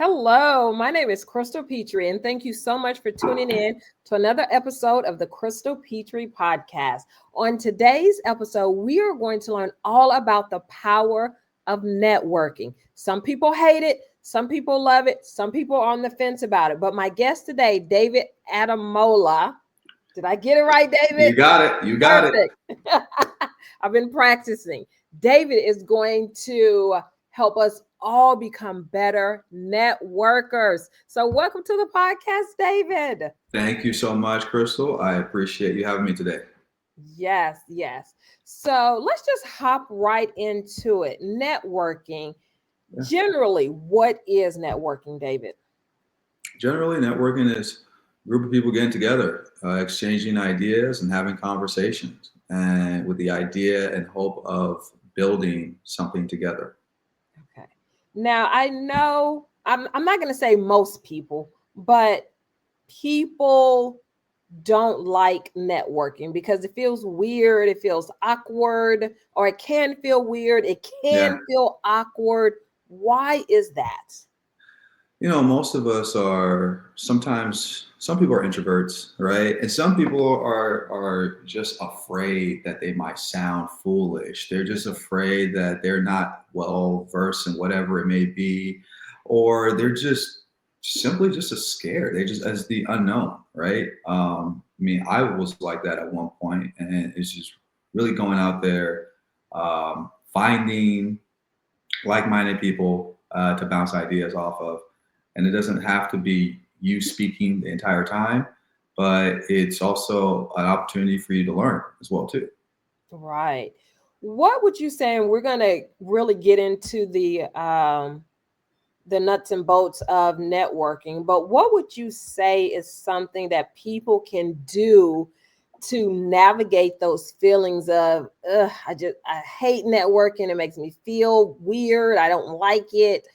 Hello, my name is Crystal Petry, and thank you so much for tuning in to another episode of the Crystal Petry podcast. On today's episode, we are going to learn all about the power of networking. Some people hate it, some people love it, some people are on the fence about it. But my guest today, David Ademola, did I get it right, David? You got it. You got Perfect. I've been practicing. David is going to help us all become better networkers. So welcome to the podcast, David. Thank you so much, Crystal. I appreciate you having me today. Yes. So let's just hop right into it. Networking. Yeah. Generally, what is networking, David? Generally, networking is a group of people getting together, exchanging ideas and having conversations, and with the idea and hope of building something together. Okay. Now, I know I'm not going to say most people, but people don't like networking because it feels weird, it feels awkward, or it can feel weird, it can feel awkward. Why is that? You know, most of us are sometimes, some people are introverts, right? And some people are just afraid that they might sound foolish. They're just afraid that they're not well versed in whatever it may be, or they're just simply just as scared. They just as the unknown, right? I was like that at one point, and it's just really going out there, finding like-minded people to bounce ideas off of. And it doesn't have to be you speaking the entire time, but it's also an opportunity for you to learn as well too. Right. What would you say? And we're going to really get into the nuts and bolts of networking, but what would you say is something that people can do to navigate those feelings of I hate networking, it makes me feel weird, I don't like it?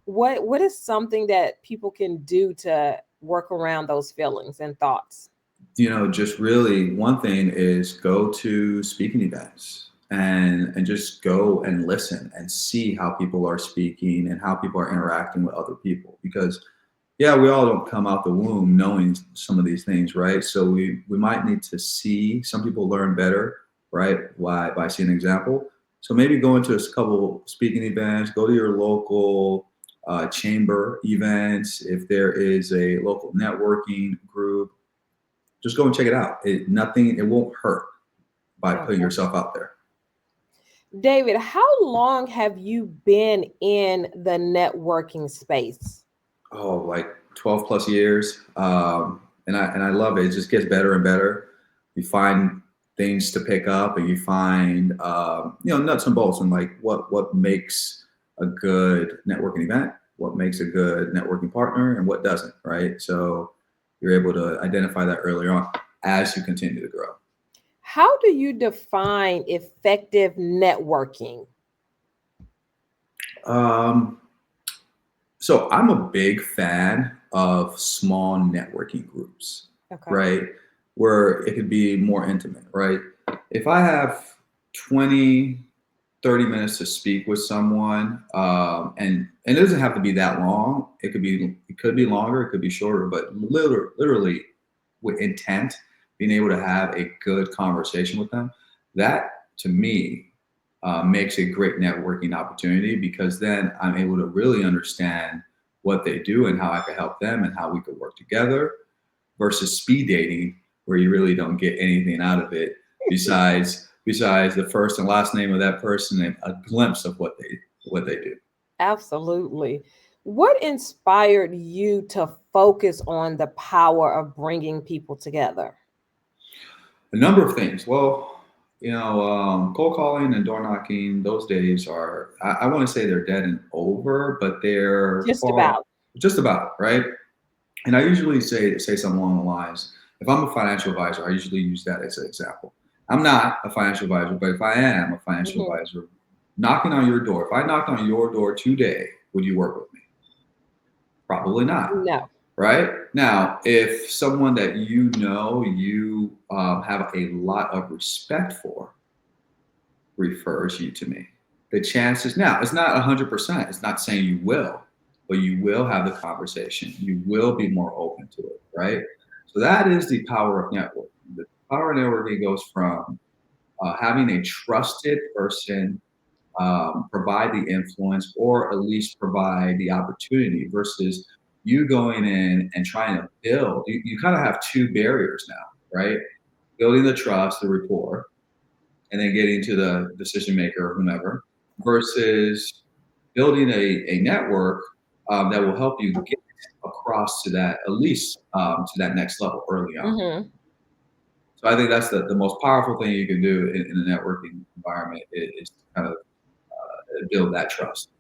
What is something that people can do to work around those feelings and thoughts? You know, just really one thing is go to speaking events and just go and listen and see how people are speaking and how people are interacting with other people. Because yeah, we all don't come out the womb knowing some of these things, right? So we might need to see. Some people learn better, right? Why? By seeing an example. So maybe go into a couple speaking events, go to your local chamber events. If there is a local networking group, just go and check it out. It won't hurt by putting yourself out there. David, how long have you been in the networking space? Oh, like 12 plus years. And I love it. It just gets better and better. You find things to pick up, and you find nuts and bolts, and like what makes a good networking event, what makes a good networking partner, and what doesn't, right? So you're able to identify that earlier on as you continue to grow. How do you define effective networking? So I'm a big fan of small networking groups, right? Where it could be more intimate, right? If I have 20, 30 minutes to speak with someone, and it doesn't have to be that long. It could be longer, it could be shorter, but literally with intent, being able to have a good conversation with them, that to me makes a great networking opportunity, because then I'm able to really understand what they do and how I can help them and how we could work together, versus speed dating, where you really don't get anything out of it besides the first and last name of that person and a glimpse of what they do. Absolutely. What inspired you to focus on the power of bringing people together? A number of things. Well, cold calling and door knocking, those days are, I want to say they're dead and over, but they're just about, right? And I usually say something along the lines, if I'm a financial advisor, I usually use that as an example. I'm not a financial advisor, but if I am a financial advisor, knocking on your door, if I knocked on your door today, would you work with me? Probably not. No. Right? Now, if someone that you have a lot of respect for refers you to me, the chances, now, it's not 100%. It's not saying you will, but you will have the conversation. You will be more open to it, right? So that is the power of networking. The power of networking goes from having a trusted person provide the influence or at least provide the opportunity versus you going in and trying to build. You kind of have two barriers now, right? Building the trust, the rapport, and then getting to the decision maker or whomever versus building a network that will help you get across to that, at least to that next level early on. Mm-hmm. So I think that's the most powerful thing you can do in a networking environment is to kind of build that trust.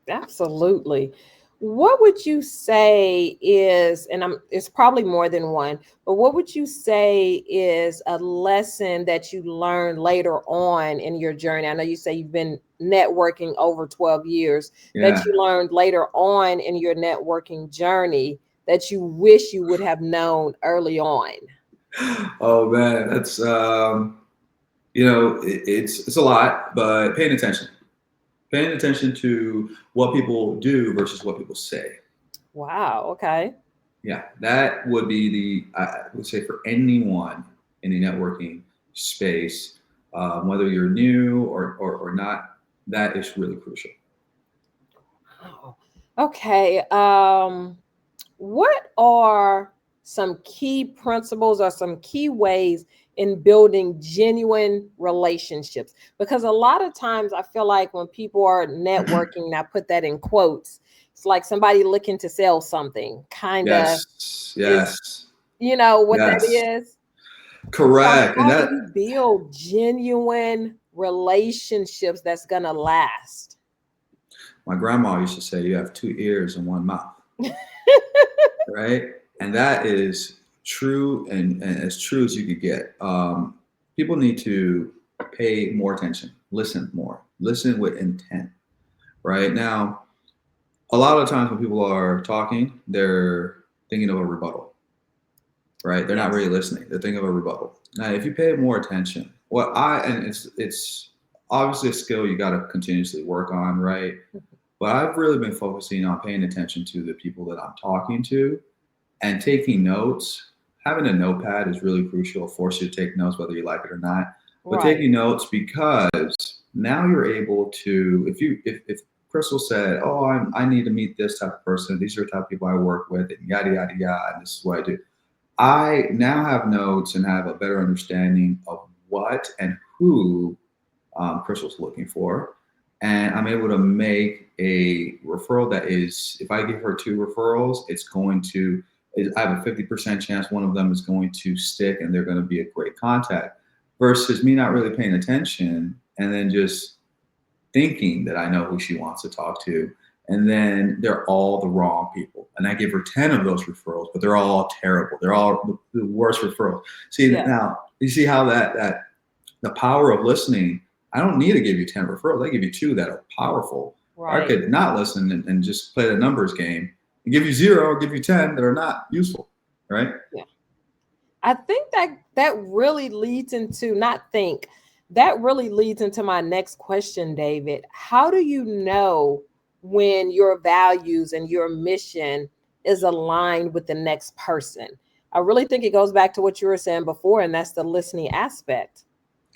Absolutely. What would you say is, and it's probably more than one, but what would you say is a lesson that you learned later on in your journey? I know you say you've been networking over 12 years, Yeah. that you learned later on in your networking journey that you wish you would have known early on. Oh man, that's it's a lot, but paying attention to what people do versus what people say. Wow. Okay. Yeah, that would be I would say for anyone in the networking space, whether you're new or not, that is really crucial. Wow. Okay. What are some key principles or some key ways in building genuine relationships? Because a lot of times I feel like when people are networking, and I put that in quotes, it's like somebody looking to sell something, kind of Yes, is, yes, you know what that yes, is? So correct. And how do that you build genuine relationships that's gonna last? my grandma used to say, you have two ears and one mouth, right? And that is true and as true as you could get. People need to pay more attention, listen more, listen with intent, right? Now, a lot of times when people are talking, they're thinking of a rebuttal, right? They're not Yes. really listening. They're thinking of a rebuttal. Now, if you pay more attention, and it's obviously a skill you got to continuously work on, right? But I've really been focusing on paying attention to the people that I'm talking to and taking notes. Having a notepad is really crucial. Force you to take notes whether you like it or not. But Right. taking notes because now you're able to, if Crystal said, "Oh, I need to meet this type of person. These are the type of people I work with, and yada yada yada, and this is what I do." I now have notes and have a better understanding of what and who Crystal's looking for. And I'm able to make a referral that is, if I give her two referrals, it's going to, I have a 50% chance one of them is going to stick and they're going to be a great contact versus me not really paying attention and then just thinking that I know who she wants to talk to. And then they're all the wrong people. And I give her 10 of those referrals, but they're all terrible. They're all the worst referrals. See, Yeah. now you see how that the power of listening. I don't need to give you 10 referrals. I give you two that are powerful. Or I Right. could not listen and just play the numbers game and give you zero or give you 10 that are not useful. Right? Yeah. I think that really leads into not think that really leads into my next question, David. How do you know when your values and your mission is aligned with the next person? I really think it goes back to what you were saying before, and that's the listening aspect.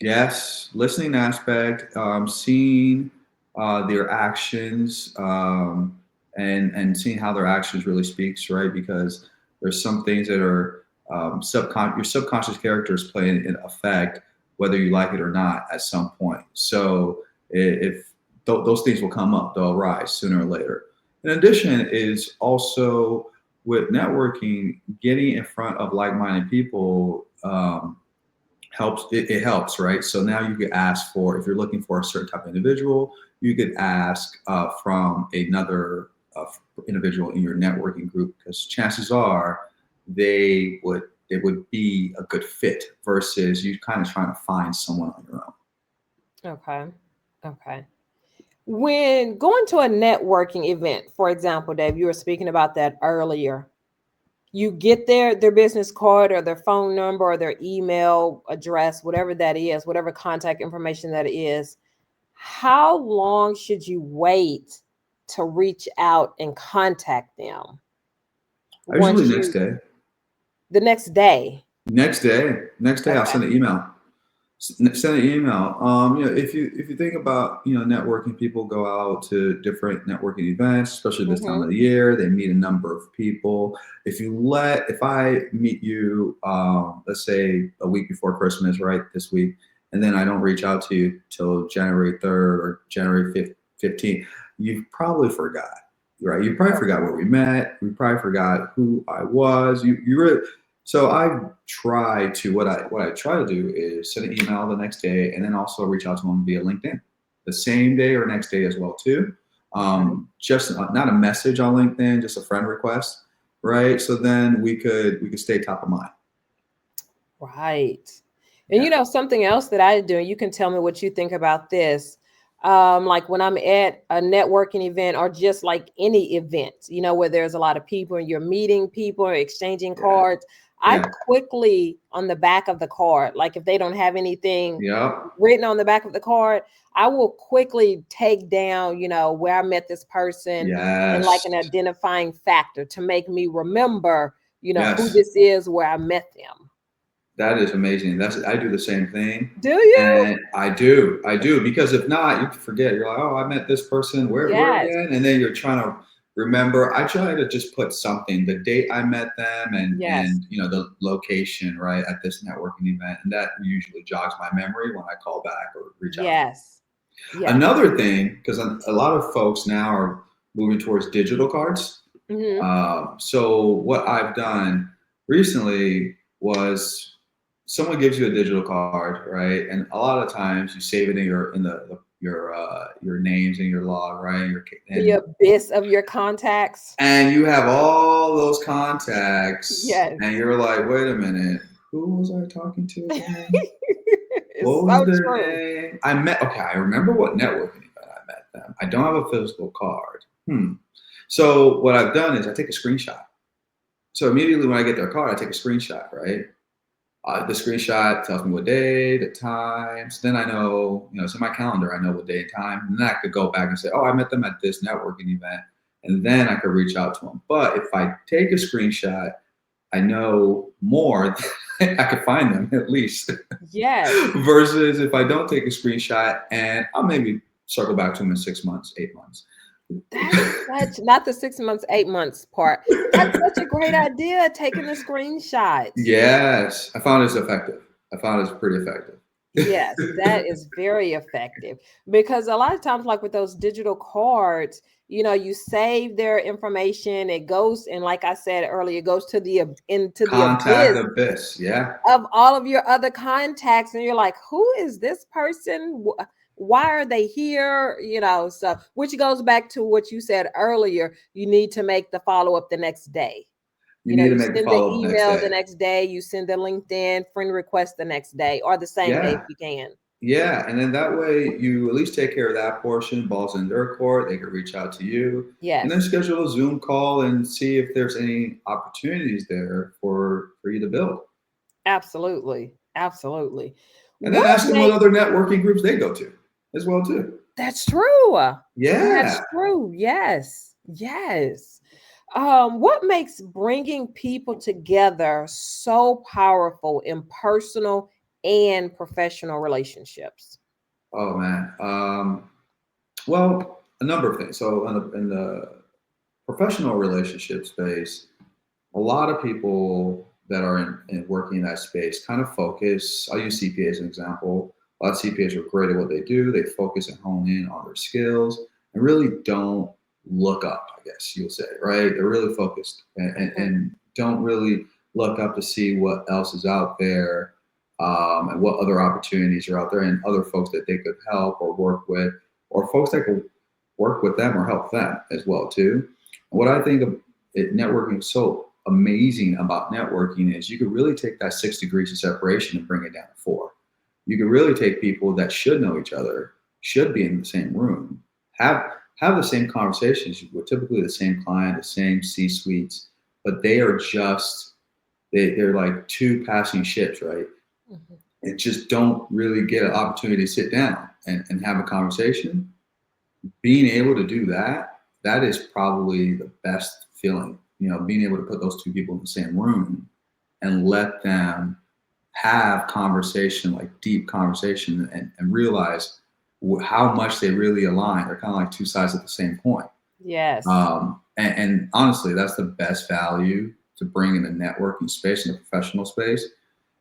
Yes. Listening aspect, seeing their actions, and seeing how their actions really speaks, right? Because there's some things that are your subconscious characters play an effect, whether you like it or not, at some point. So if those things will come up, they'll arise sooner or later. In addition, is also with networking, getting in front of like-minded people. Helps it helps, right? So now you could ask for, if you're looking for a certain type of individual, you could ask from another individual in your networking group because chances are they would be a good fit versus you kind of trying to find someone on your own. Okay. Okay. When going to a networking event, for example, Dave, you were speaking about that earlier. You get their business card or their phone number or their email address, whatever that is, whatever contact information that is. How long should you wait to reach out and contact them? Usually next day. The next day. Next day. Okay. I'll send an email. Send an email. If you think about networking, people go out to different networking events, especially this time of the year. They meet a number of people. If I meet you, let's say a week before Christmas, right, this week, and then I don't reach out to you till January 3rd or January 15th, you've probably forgot, right? You probably forgot where we met. You probably forgot who I was. You really. So what I try to do is send an email the next day, and then also reach out to them via LinkedIn the same day or next day as well too. Just not a message on LinkedIn, just a friend request, right? So then we could stay top of mind. Right. And something else that I do, and you can tell me what you think about this. Like when I'm at a networking event or just like any event, where there's a lot of people and you're meeting people or exchanging cards, I quickly on the back of the card, like if they don't have anything written on the back of the card, I will quickly take down, where I met this person and like an identifying factor to make me remember, who this is, where I met them. That is amazing. I do the same thing. Do you? And I do because if not, you forget. You're like, oh, I met this person. Where again? And then you're trying to remember. I try to just put something, the date I met them, and the location, right, at this networking event, and that usually jogs my memory when I call back or reach out. Yes. Another thing, because a lot of folks now are moving towards digital cards. So what I've done recently was, someone gives you a digital card, right? And a lot of times you save it in your names in your log, right? The abyss of your contacts. And you have all those contacts. Yes. And you're like, wait a minute, who was I talking to again? What was their name? I remember what networking event I met them. I don't have a physical card. So what I've done is I take a screenshot. So immediately when I get their card, I take a screenshot, right? The screenshot tells me what day, the time. So then I know, it's in my calendar. I know what day and time. And then I could go back and say, oh, I met them at this networking event. And then I could reach out to them. But if I take a screenshot, I know more. I could find them at least. Yes. Versus if I don't take a screenshot, and I'll maybe circle back to them in 6 months, 8 months. That's not the 6 months, 8 months part. That's such a great idea, taking the screenshots. Yes. I found it's effective. I found it's pretty effective. Yes, that is very effective, because a lot of times, like with those digital cards, you save their information. It goes, and like I said earlier, it goes to the abyss of all of your other contacts, and you're like, who is this person? Why are they here? So which goes back to what you said earlier. You need to make the follow-up the next day. You send the email the next day, you send the LinkedIn friend request the next day, or the same day if you can. Yeah, and then that way you at least take care of that portion. Ball's in their court. They can reach out to you. Yes. And then schedule a Zoom call and see if there's any opportunities there for you to build. Absolutely. Absolutely. And then ask them what other networking groups they go to as well too. That's true. Yeah. That's true. Yes. Yes. What makes bringing people together so powerful in personal and professional relationships? Oh man. Well, a number of things. So in the professional relationship space, a lot of people that are in working in that space kind of focus. I'll use CPA as an example. A lot of CPAs are great at what they do. They focus and hone in on their skills and really don't look up, I guess you'll say, right? They're really focused and don't really look up to see what else is out there, and what other opportunities are out there, and other folks that they could help or work with, or folks that could work with them or help them as well too. And what I think of networking is so amazing about networking is you could really take that 6 degrees of separation and bring it down to 4. You could really take people that should know each other, should be in the same room, have the same conversations with typically the same client, the same C-suites, but they are just, they're like two passing ships, right? Mm-hmm. And just don't really get an opportunity to sit down and have a conversation. Being able to do that that is probably the best feeling, being able to put those two people in the same room and let them have conversation, like deep conversation, and realize how much they really align. They're kind of like two sides of the same coin. Yes. And honestly, that's the best value to bring in the networking space, in the professional space.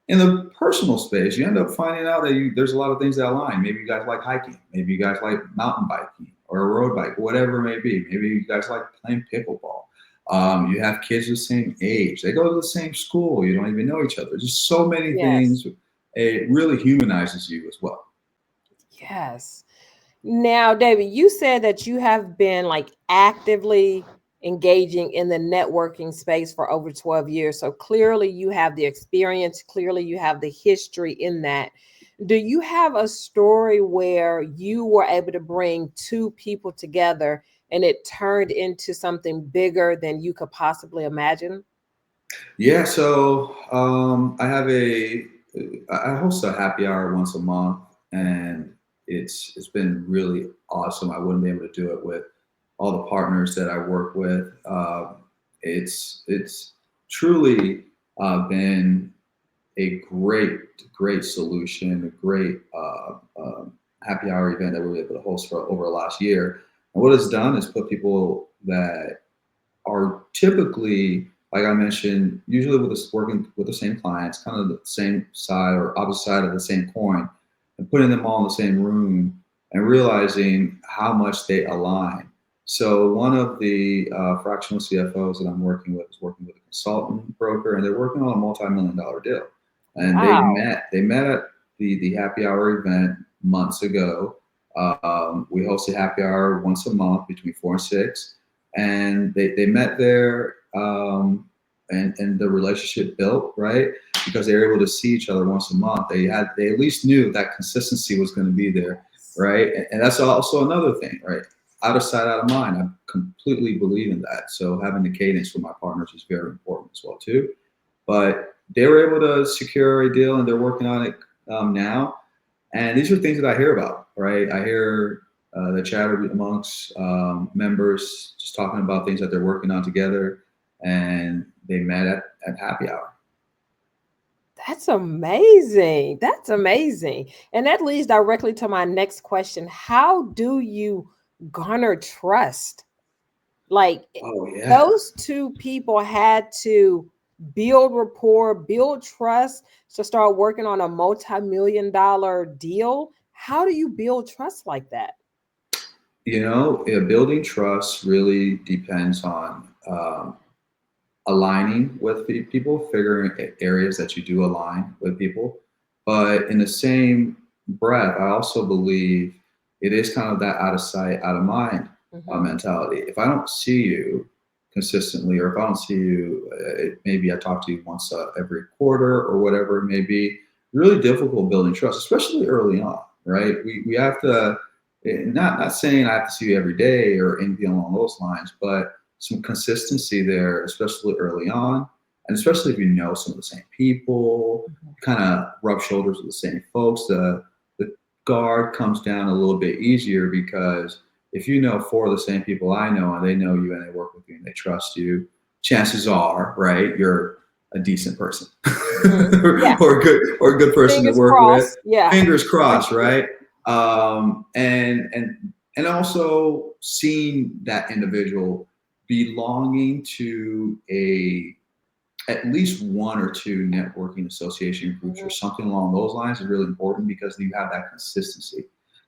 In the personal space, you end up finding out that there's a lot of things that align. Maybe you guys like hiking. Maybe you guys like mountain biking or a road bike, whatever it may be. Maybe you guys like playing pickleball. You have kids the same age. They go to the same school. You don't even know each other. Just so many things. It really humanizes you as well. Yes. Now, David, you said that you have been like actively engaging in the networking space for over 12 years. So clearly you have the experience, clearly you have the history in that. Do you have a story where you were able to bring two people together and it turned into something bigger than you could possibly imagine? Yeah, so I host a happy hour once a month, and it's been really awesome. I wouldn't be able to do it with all the partners that I work with. It's truly been a great solution, a great happy hour event that we were able to host for over the last year. And what it's done is put people that are typically, like I mentioned, usually with us working with the same clients, kind of the same side or opposite side of the same coin, and putting them all in the same room and realizing how much they align. So one of the fractional CFOs that I'm working with is working with a consultant broker, and they're working on a multi-million-dollar deal. And they met at the happy hour event months ago. We host a happy hour once a month between 4 and 6, and they met there, and the relationship built, right, because they were able to see each other once a month. They at least knew that consistency was going to be there, right? And that's also another thing, right? Out of sight, out of mind. I completely believe in that. So having the cadence for my partners is very important as well too. But they were able to secure a deal, and they're working on it now. And these are things that I hear about, right? I hear the chatter amongst members just talking about things that they're working on together, and they met at happy hour. That's amazing. That's amazing. And that leads directly to my next question. How do you garner trust? Like those two people had to build rapport, build trust to start working on a multi-million-dollar deal. How do you build trust like that? Building trust really depends on aligning with people, figuring areas that you do align with people. But in the same breath, I also believe it is kind of that out of sight, out of mind mentality. If I don't see you consistently, or if I don't see you, maybe I talk to you once every quarter or whatever it may be, really difficult building trust, especially early on, right? We have to, not saying I have to see you every day or anything along those lines, but some consistency there, especially early on, and especially if you know some of the same people, kind of rub shoulders with the same folks. The guard comes down a little bit easier, because if you know 4 of the same people I know, and they know you and they work with you and they trust you, chances are, right, you're a decent person, or a good person Fingers to work crossed. with. Yeah. Fingers crossed, right? And also seeing that individual belonging to at least 1 or 2 networking association groups or something along those lines is really important, because you have that consistency.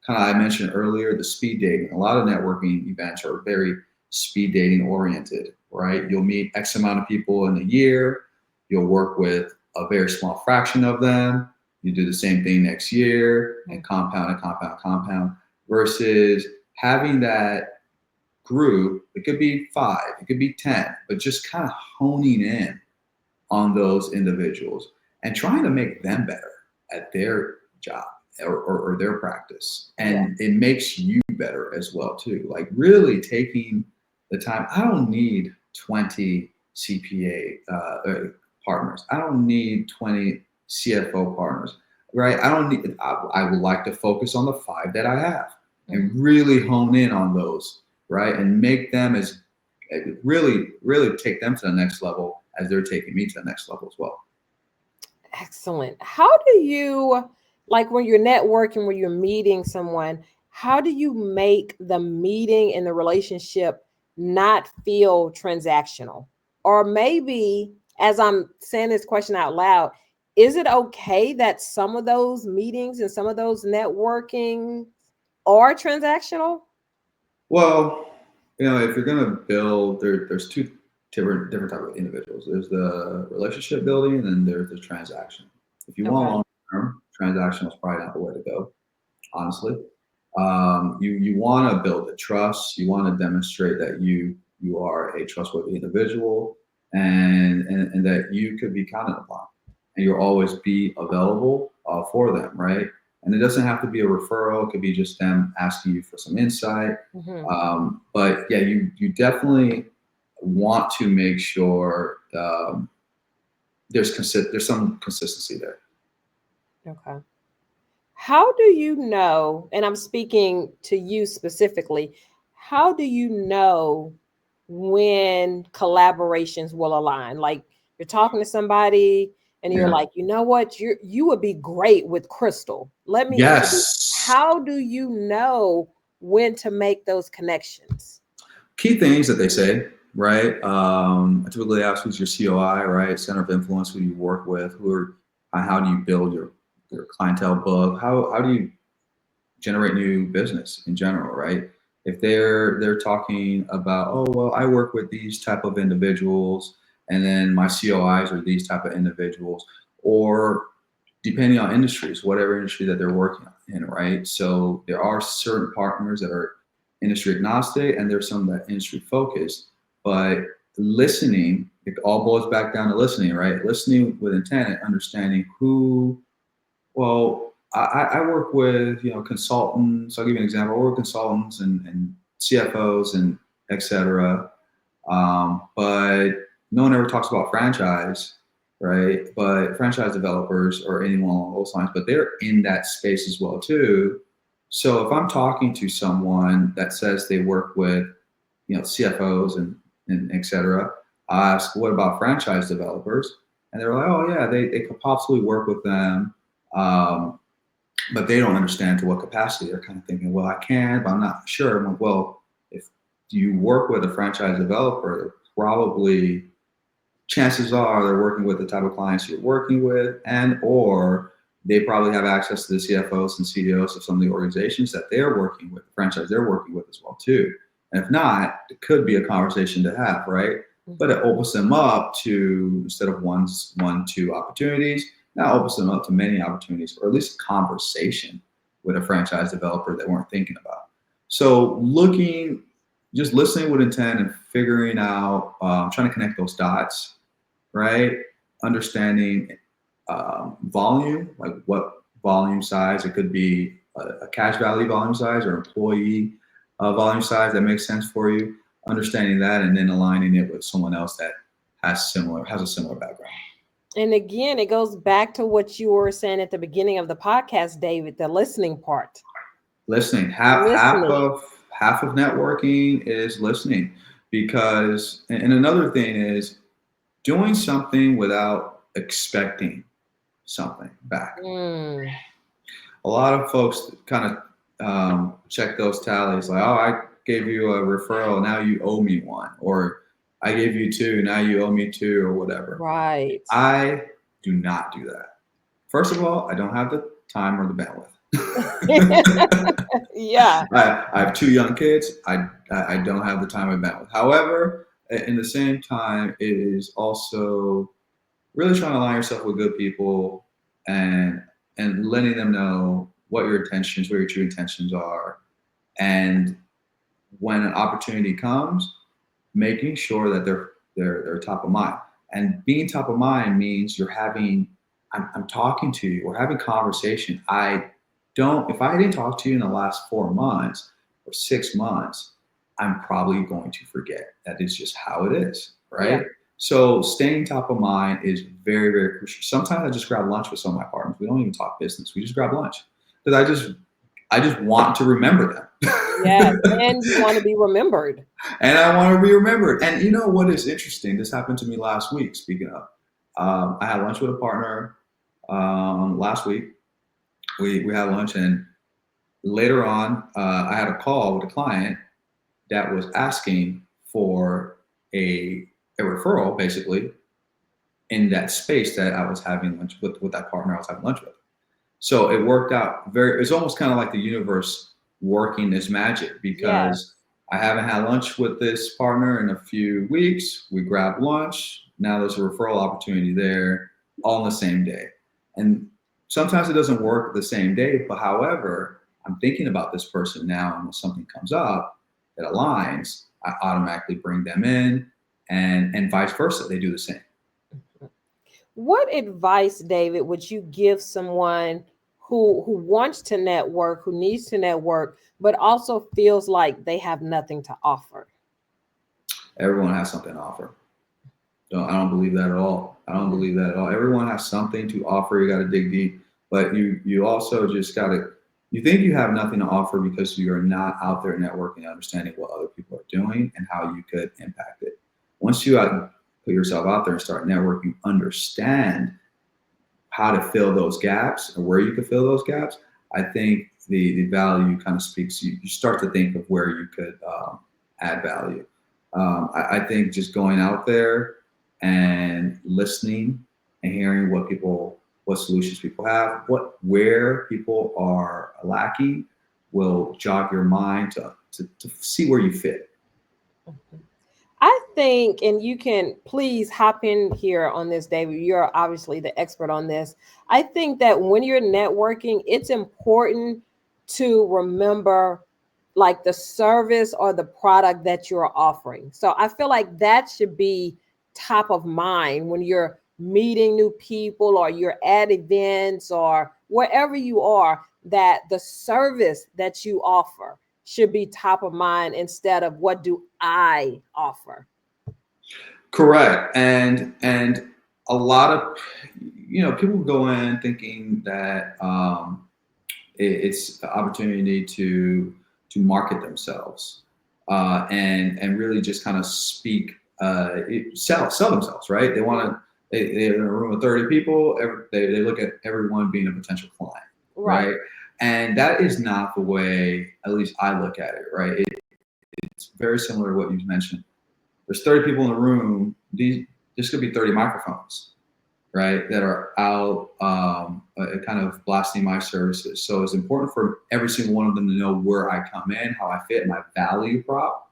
Kind of, I mentioned earlier, the speed dating. A lot of networking events are very speed dating oriented, right? You'll meet X amount of people in a year. You'll work with a very small fraction of them. You do the same thing next year, and compound and compound, compound, versus having that group. It could be 5, it could be 10, but just kind of honing in on those individuals and trying to make them better at their job or their practice. And it makes you better as well too. Like really taking the time. I don't need 20 CPA partners. I don't need 20 CFO partners, right? I would like to focus on the 5 that I have and really hone in on those right? And make them as really, really take them to the next level as they're taking me to the next level as well. Excellent. How do you, like when you're networking, when you're meeting someone, how do you make the meeting and the relationship not feel transactional? Or maybe, as I'm saying this question out loud, is it okay that some of those meetings and some of those networking are transactional? Well, if you're going to build, there's two different type of individuals. There's the relationship building, and then there's the transaction. If you want Okay. long term, transactional is probably not the way to go, honestly. You want to build a trust. You want to demonstrate that you are a trustworthy individual, and that you could be counted upon, and you'll always be available for them, right? And it doesn't have to be a referral. It could be just them asking you for some insight. Mm-hmm. But yeah, you definitely want to make sure there's some consistency there. Okay. How do you know, and I'm speaking to you specifically, how do you know when collaborations will align? Like you're talking to somebody and you're Yeah. like, you know what, you would be great with Crystal. Let me introduce. Yes. How do you know when to make those connections? Key things that they say, right? I typically ask who's your COI, right? Center of influence, who you work with, how do you build your clientele book? How do you generate new business in general, right? If they're talking about, oh well, I work with these type of individuals, and then my COIs are these type of individuals, or depending on industries, whatever industry that they're working in, right? So there are certain partners that are industry agnostic, and there's some that industry focused. But listening, it all boils back down to listening, right? Listening with intent and understanding who. Well, I work with consultants. I'll give you an example. I work with consultants and CFOs and et cetera. But no one ever talks about franchise, right? But franchise developers or anyone along those lines, but they're in that space as well too. So if I'm talking to someone that says they work with, CFOs and et cetera, I ask, what about franchise developers? And they're like, oh yeah, they could possibly work with them. Um, but they don't understand to what capacity. They're kind of thinking, well, I can, but I'm not sure. I'm like, well, if you work with a franchise developer, probably chances are they're working with the type of clients you're working with, and or they probably have access to the CFOs and CEOs of some of the organizations that they're working with, the franchise they're working with as well too. And if not, it could be a conversation to have, right? But it opens them up to, instead of one, two opportunities, now opens them up to many opportunities, or at least a conversation with a franchise developer they weren't thinking about. So just listening with intent and figuring out, trying to connect those dots, right? Understanding volume, like what volume size. It could be a cash value volume size or employee volume size that makes sense for you. Understanding that and then aligning it with someone else that has a similar background. And again, it goes back to what you were saying at the beginning of the podcast, David, the listening part. Listening. Half of networking is listening, because and another thing is doing something without expecting something back. A lot of folks kind of check those tallies, like, oh, I gave you a referral, now you owe me one, or I gave you two, now you owe me two, or whatever. Right. I do not do that. First of all, I don't have the time or the bandwidth. Yeah. I have two young kids. I don't have the time or bandwidth. However, in the same time, it is also really trying to align yourself with good people and letting them know what your intentions, what your true intentions are. And when an opportunity comes, making sure that they're top of mind. And being top of mind means I'm talking to you, we're having conversation. If I didn't talk to you in the last 4 months or 6 months, I'm probably going to forget. That is just how it is, right? Yeah. So staying top of mind is very, very crucial. Sometimes I just grab lunch with some of my partners. We don't even talk business. We just grab lunch because I just want to remember them. Yes, and you want to be remembered. And I want to be remembered. And you know what is interesting? This happened to me last week. Speaking of, I had lunch with a partner last week. We had lunch, and later on, I had a call with a client that was asking for a referral, basically, in that space that I was having lunch with that partner I was having lunch with. So it worked out it's almost kind of like the universe working this magic, because I haven't had lunch with this partner in a few weeks. We grabbed lunch. Now there's a referral opportunity there, all in the same day. And sometimes it doesn't work the same day, but however, I'm thinking about this person now, and when something comes up that aligns, I automatically bring them in, and vice versa. They do the same. What advice, David, would you give someone who wants to network, who needs to network, but also feels like they have nothing to offer? Everyone has something to offer. I don't believe that at all. I don't believe that at all. Everyone has something to offer. You got to dig deep, but you also just got to. You think you have nothing to offer because you're not out there networking, understanding what other people are doing and how you could impact it. Once you put yourself out there and start networking, understand how to fill those gaps and where you can fill those gaps, I think the value kind of speaks. You start to think of where you could add value. I think just going out there and listening and hearing what solutions people have, where people are lacking, will jog your mind to see where you fit. I think, and you can please hop in here on this, David. You're obviously the expert on this. I think that when you're networking, it's important to remember like the service or the product that you're offering. So I feel like that should be top of mind when you're meeting new people or you're at events or wherever you are, that the service that you offer should be top of mind instead of what do I offer. Correct. And a lot of people go in thinking that it's the opportunity to market themselves and really just kind of speak sell themselves, right? They want to they're in a room of 30 people. They look at everyone being a potential client, right? And that is not the way, at least I look at it, right? It's very similar to what you mentioned. There's 30 people in the room. This could be 30 microphones, right, that are out kind of blasting my services. So it's important for every single one of them to know where I come in, how I fit, my value prop.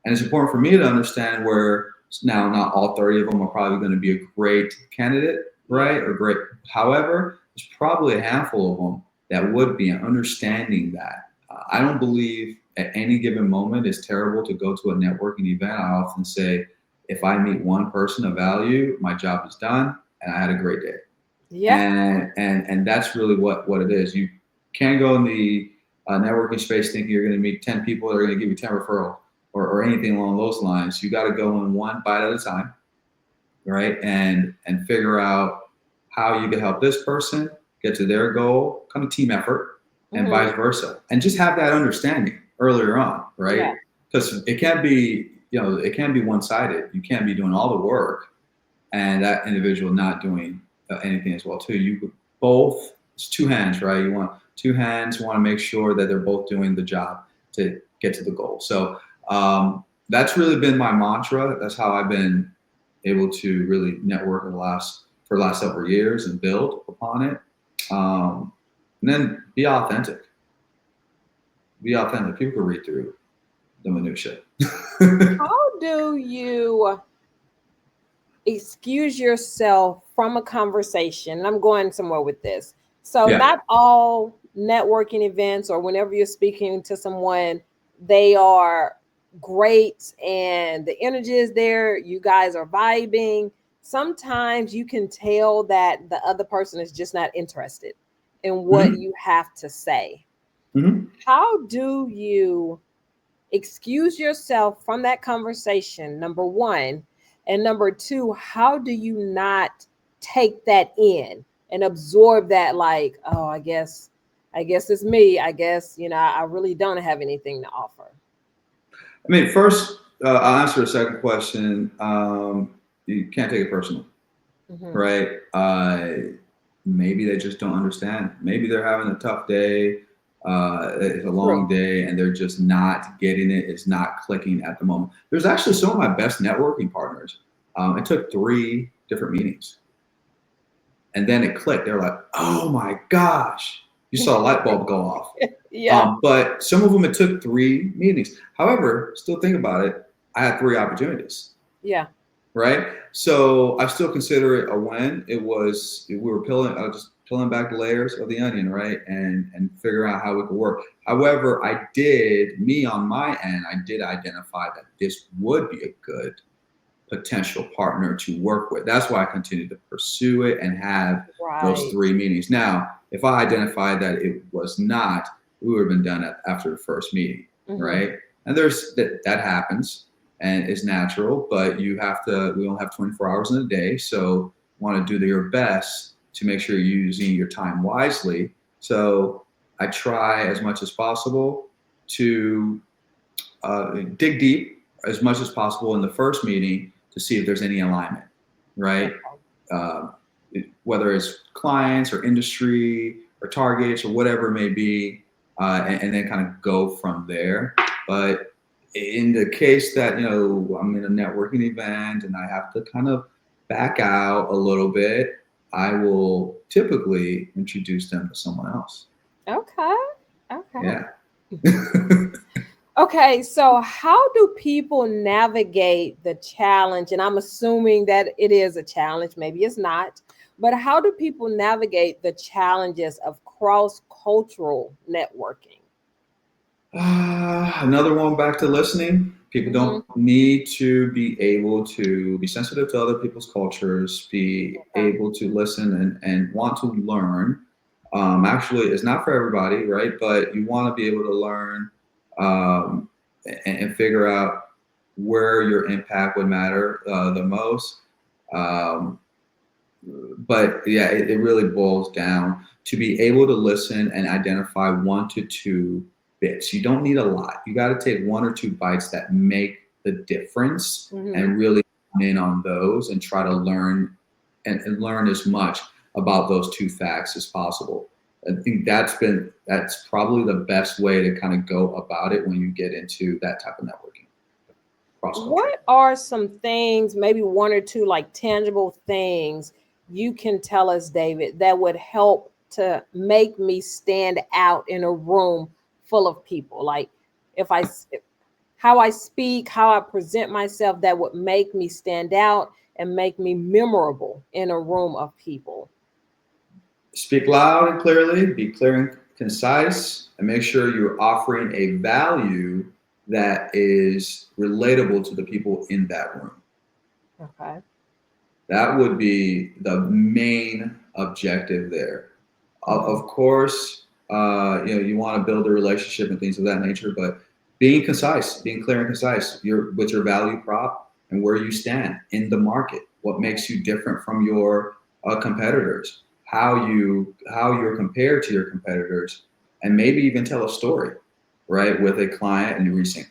And it's important for me to understand where, now not all 30 of them are probably going to be a great candidate, right, or great. However, there's probably a handful of them that would be, understanding that. I don't believe at any given moment it's terrible to go to a networking event. I often say, if I meet one person of value, my job is done and I had a great day. Yeah. And that's really what it is. You can't go in the networking space thinking you're going to meet 10 people that are going to give you 10 referral or anything along those lines. You got to go in one bite at a time, right? And figure out how you can help this person get to their goal, kind of team effort, and vice versa. And just have that understanding earlier on, right? Because it can't be, it can be one-sided. You can't be doing all the work and that individual not doing anything as well too. You both, it's two hands, right? You want two hands, you want to make sure that they're both doing the job to get to the goal. So that's really been my mantra. That's how I've been able to really network for the last several years and build upon it. And then be authentic. Be authentic. People can read through the minutia. How do you excuse yourself from a conversation? And I'm going somewhere with this. So not all networking events or whenever you're speaking to someone, they are great and the energy is there. You guys are vibing. Sometimes you can tell that the other person is just not interested in what you have to say. How do you excuse yourself from that conversation, number one? And number two, how do you not take that in and absorb that like, oh, I guess I guess it's me. I guess, I really don't have anything to offer. I mean, first, I'll answer the second question. You can't take it personal, right? Maybe they just don't understand. Maybe they're having a tough day. It's a long day and they're just not getting it. It's not clicking at the moment. There's actually some of my best networking partners. It took 3 different meetings and then it clicked. They're like, oh my gosh, you saw a light bulb go off. Yeah. But some of them, it took 3 meetings. However, still think about it. I had 3 opportunities. Yeah. Right. So I still consider it a win. We were just peeling back the layers of the onion, right? And figure out how it could work. However, on my end, I did identify that this would be a good potential partner to work with. That's why I continued to pursue it and have those 3 meetings. Now, if I identified that it was not, we would have been done after the first meeting, right? And that happens. And it's natural, but we only have 24 hours in a day. So want to do your best to make sure you're using your time wisely. So I try as much as possible to dig deep as much as possible in the first meeting to see if there's any alignment, right? Whether it's clients or industry or targets or whatever it may be, and then kind of go from there. But in the case that, I'm in a networking event and I have to kind of back out a little bit, I will typically introduce them to someone else. Okay. Yeah. Okay, so how do people navigate the challenge? And I'm assuming that it is a challenge, maybe it's not, but how do people navigate the challenges of cross-cultural networking? Another one, back to listening. People don't need to be able to be sensitive to other people's cultures, be able to listen and want to learn. Actually, it's not for everybody, right? But you want to be able to learn and figure out where your impact would matter the most. But yeah, it really boils down to be able to listen and identify 1 to 2 bits. You don't need a lot. You got to take 1 or 2 bites that make the difference and really in on those and try to learn and learn as much about those 2 facts as possible. I think that's probably the best way to kind of go about it when you get into that type of networking. What are some things, maybe 1 or 2 like tangible things you can tell us, David, that would help to make me stand out in a room full of people? Like how I speak, how I present myself, that would make me stand out and make me memorable in a room of people. Speak loud and clearly, be clear and concise, and make sure you're offering a value that is relatable to the people in that room. Okay. That would be the main objective there. Of course, you want to build a relationship and things of that nature, but being concise, being clear and concise, with your value prop and where you stand in the market, what makes you different from your competitors, how you're compared to your competitors, and maybe even tell a story, right, with a client, a recent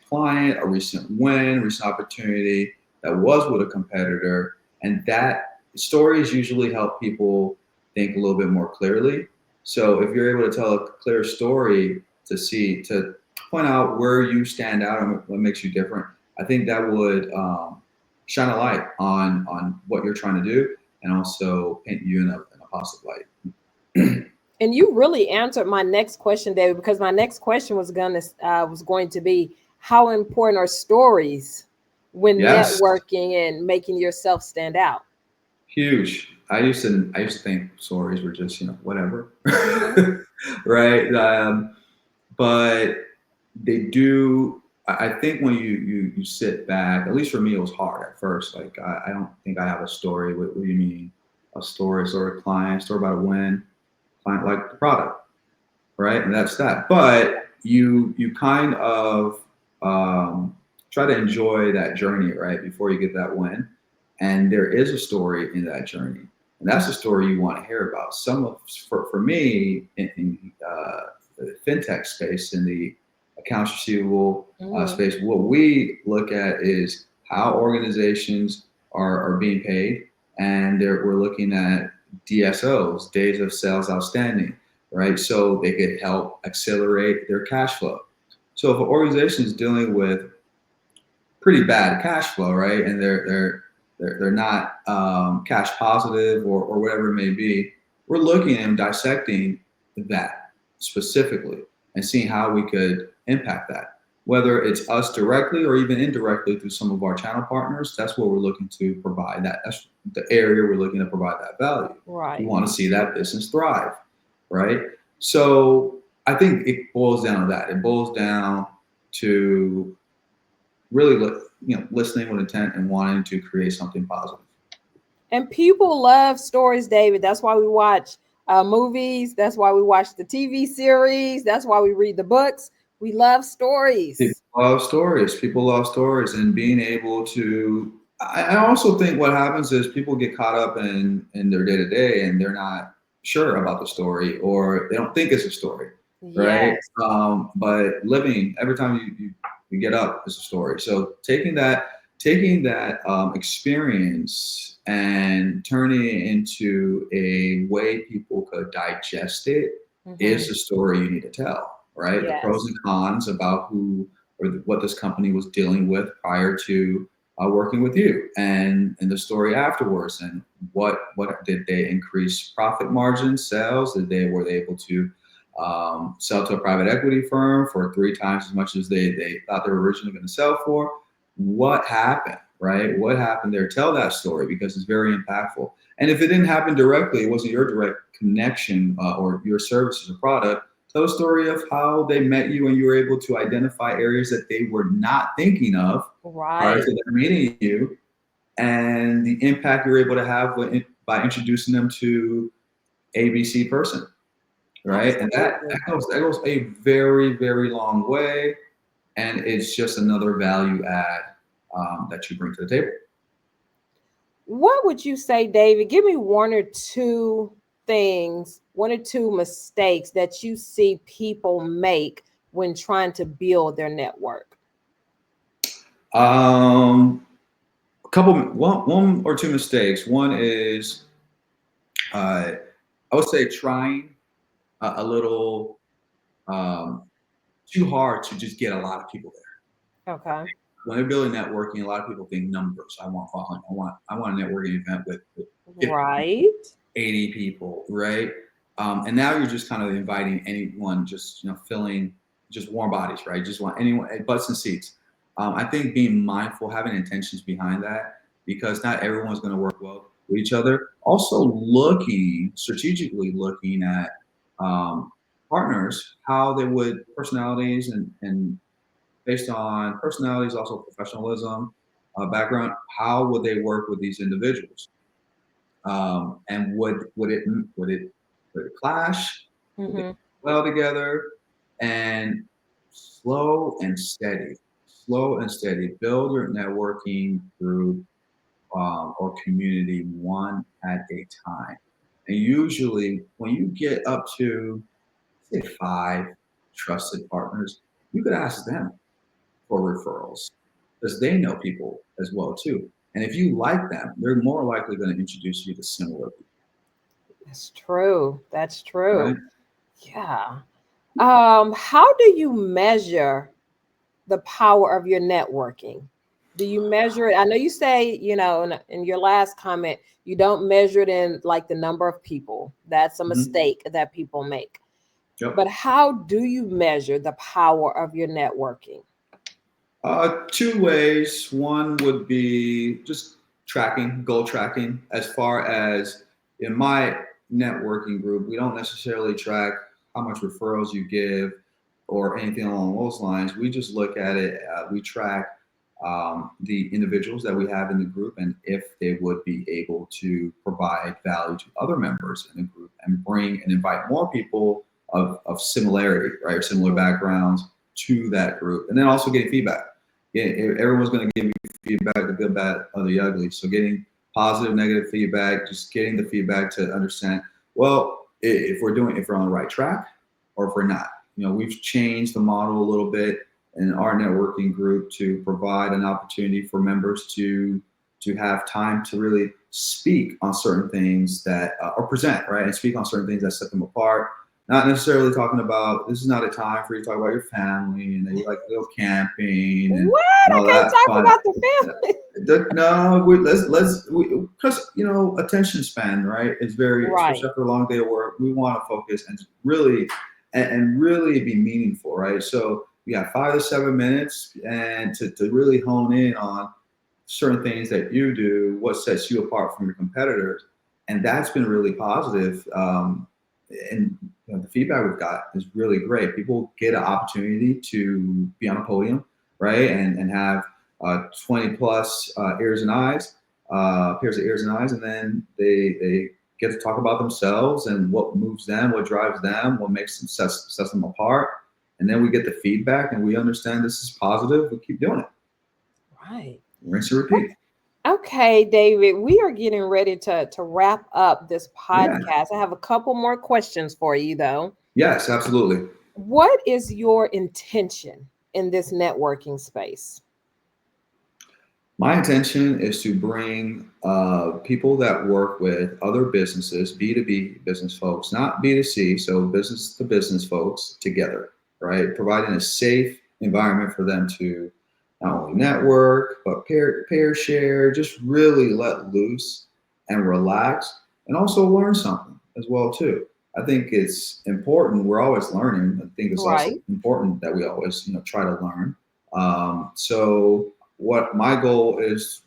win, recent opportunity that was with a competitor. And that stories usually help people think a little bit more clearly. So if you're able to tell a clear story to point out where you stand out and what makes you different, I think that would shine a light on what you're trying to do and also paint you in a positive light. And you really answered my next question, David, because my next question was going to be, how important are stories when networking and making yourself stand out? Huge. I used to think stories were just whatever, right? But they do. I think when you sit back, at least for me, it was hard at first. Like I don't think I have a story. What do you mean? A story of client, story about a win, client like the product, right? And that's that. But you kind of try to enjoy that journey, right, before you get that win. And there is a story in that journey, and that's the story you want to hear about. For me, fintech space, in the accounts receivable space. What we look at is how organizations are being paid, and we're looking at DSOs, days of sales outstanding, right? So they could help accelerate their cash flow. So if an organization is dealing with pretty bad cash flow, right, and they're not cash positive or whatever it may be, we're looking and dissecting that specifically and seeing how we could impact that. Whether it's us directly or even indirectly through some of our channel partners, that's what we're looking to provide. That's the area we're looking to provide that value. Right. We want to see that business thrive, right? So I think it boils down to that. It boils down to really listening with intent and wanting to create something positive. And people love stories, David. That's why we watch movies. That's why we watch the TV series. That's why we read the books. We love stories. People love stories, and being able to. I also think what happens is people get caught up in their day to day, and they're not sure about the story, or they don't think it's a story, right? Yes. But living, every time you get up, is a story. So taking that experience and turning it into a way people could digest it is the story you need to tell, right? Yes. The pros and cons about who or what this company was dealing with prior to working with you, and the story afterwards, and what did they increase profit margins, sales? Were they able to sell to a private equity firm for 3 times as much as they thought they were originally going to sell for? What happened, right? What happened there? Tell that story, because it's very impactful. And if it didn't happen directly, it wasn't your direct connection or your services or product, tell a story of how they met you and you were able to identify areas that they were not thinking of prior to them meeting you, and the impact you're able to have by introducing them to ABC person, right? Absolutely. And that goes a very, very long way, and it's just another value add that you bring to the table. What would you say, David? Give me 1 or 2 things, 1 or 2 mistakes that you see people make when trying to build their network. One or 2 mistakes. One is, I would say, trying a little too hard to just get a lot of people there. Okay. When they're building networking, a lot of people think numbers. I want 500. I want a networking event with 80 people, right? And now you're just kind of inviting anyone, just filling just warm bodies, right? Just want anyone, butts and seats. I think being mindful, having intentions behind that, because not everyone's going to work well with each other. Also strategically looking at partners, how they would, personalities, and based on personalities, also professionalism, background, how would they work with these individuals? And would it clash? Would they work well together? And slow and steady, build your networking group or community one at a time. And usually when you get up to, say, 5 trusted partners, you could ask them for referrals, because they know people as well too. And if you like them, they're more likely going to introduce you to similar people. That's true. That's true. Right? Yeah. How do you measure the power of your networking? Do you measure it? I know you say, in your last comment, you don't measure it in like the number of people. That's a mistake that people make. Yep. But how do you measure the power of your networking? 2 ways. One would be just goal tracking. As far as in my networking group, we don't necessarily track how much referrals you give or anything along those lines. We just look at it. We track the individuals that we have in the group, and if they would be able to provide value to other members in the group and bring and invite more people of similarity, right, or similar backgrounds to that group. And then also getting feedback. Yeah, everyone's going to give you feedback, the good, bad, or the ugly. So getting positive, negative feedback, just getting the feedback to understand, well, if we're on the right track or if we're not. we've changed the model a little bit in our networking group to provide an opportunity for members to have time to really speak on certain things that or present, right, and speak on certain things that set them apart. Not necessarily talking about, this is not a time for you to talk about your family and that you like to go camping and What? all I can't that talk fun. about the family. No, because attention span, right, is very, Right. especially after a long day of work, we want to focus and really be meaningful, right? So you got 5 to 7 minutes and to really hone in on certain things that you do, what sets you apart from your competitors, and that's been really positive. And the feedback we've got is really great. People get an opportunity to be on a podium, right, and have 20 plus pairs of ears and eyes, and then they get to talk about themselves and what moves them, what drives them, what makes them sets them apart, and then we get the feedback and we understand this is positive. We keep doing it. Right. Rinse and repeat. Okay, David, we are getting ready to wrap up this podcast. Yeah. I have a couple more questions for you, though. Yes, absolutely. What is your intention in this networking space? My intention is to bring people that work with other businesses, B2B business folks, not B2C, so business to business folks together, right? Providing a safe environment for them to not only network, but pair share, just really let loose and relax, and also learn something as well too. I think it's important. We're always learning. I think it's also Right. important that we always, try to learn. So what my goal is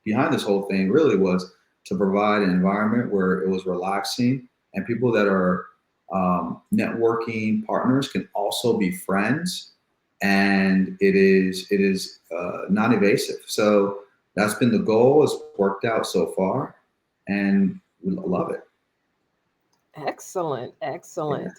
behind this whole thing really was to provide an environment where it was relaxing and people that are networking partners can also be friends, and it is non-evasive. So that's been the goal. It's worked out so far, and we love it. Excellent. Yeah. Excellent.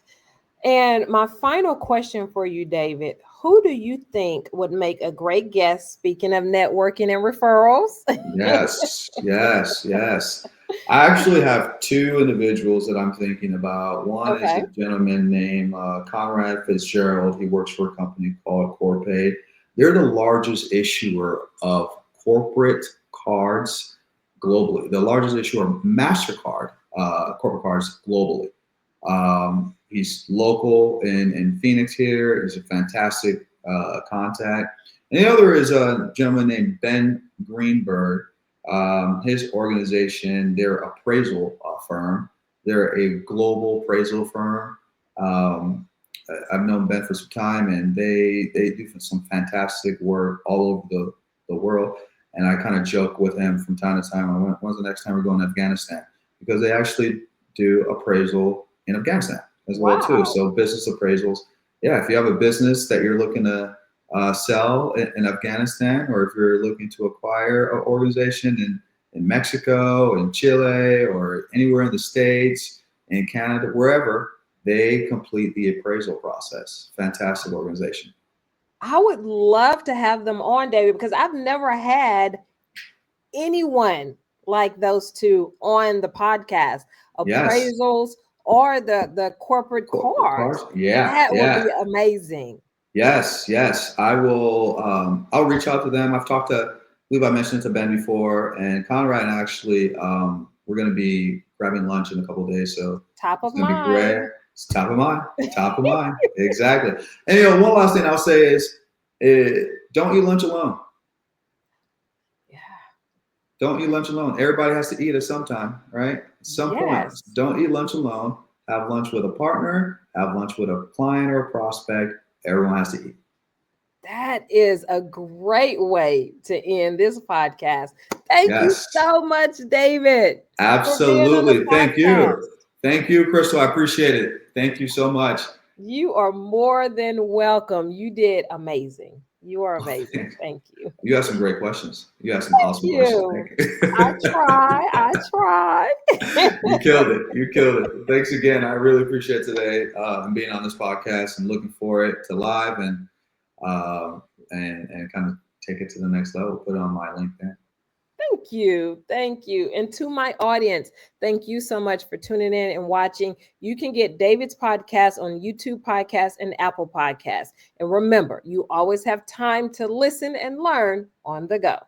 And my final question for you, David, who do you think would make a great guest, speaking of networking and referrals? Yes, yes, yes. I actually have two individuals that I'm thinking about. One is a Okay. gentleman named Conrad Fitzgerald. He works for a company called Corpay. They're the largest issuer of corporate cards globally, the largest issuer of MasterCard corporate cards globally. He's local in Phoenix here. He's a fantastic contact. And the other is a gentleman named Ben Greenberg. His organization, they're appraisal firm. They're a global appraisal firm. I've known Ben for some time, and they do some fantastic work all over the world. And I kind of joke with him from time to time. When's the next time we're going to Afghanistan? Because they actually do appraisal in Afghanistan as well too. Wow. So business appraisals. Yeah, if you have a business that you're looking to sell in Afghanistan, or if you're looking to acquire an organization in Mexico, in Chile, or anywhere in the States, in Canada, wherever, they complete the appraisal process. Fantastic organization. I would love to have them on, David, because I've never had anyone like those two on the podcast. Yes. Appraisals or the corporate Corporate cards. cards. Yeah, That would yeah. be amazing. Yes, yes. I will. I'll reach out to them. I've talked to, I believe I mentioned it to Ben before, and Conrad and actually, we're going to be grabbing lunch in a couple of days, so Top it's of going to be great. mind. It's top of mind. Top of mind. Exactly. And one last thing I'll say is, don't eat lunch alone. Yeah. Don't eat lunch alone. Everybody has to eat at some time, right? At some point. Yes. Don't eat lunch alone. Have lunch with a partner. Have lunch with a client or a prospect. Everyone has to eat. That is a great way to end this podcast. Thank you Yes. so much, David, for being on the Absolutely. Thank podcast. you. Thank you, Crystal. I appreciate it. Thank you so much. You are more than welcome. You did amazing. You are amazing. Thank you. You have some great questions. You have some Thank awesome questions. you. Thank I you. try. I try. You killed it. You killed it. Thanks again. I really appreciate today and being on this podcast and looking for it to live and kind of take it to the next level. Put it on my LinkedIn. Thank you. Thank you. And to my audience, thank you so much for tuning in and watching. You can get David's podcast on YouTube Podcasts and Apple Podcasts. And remember, you always have time to listen and learn on the go.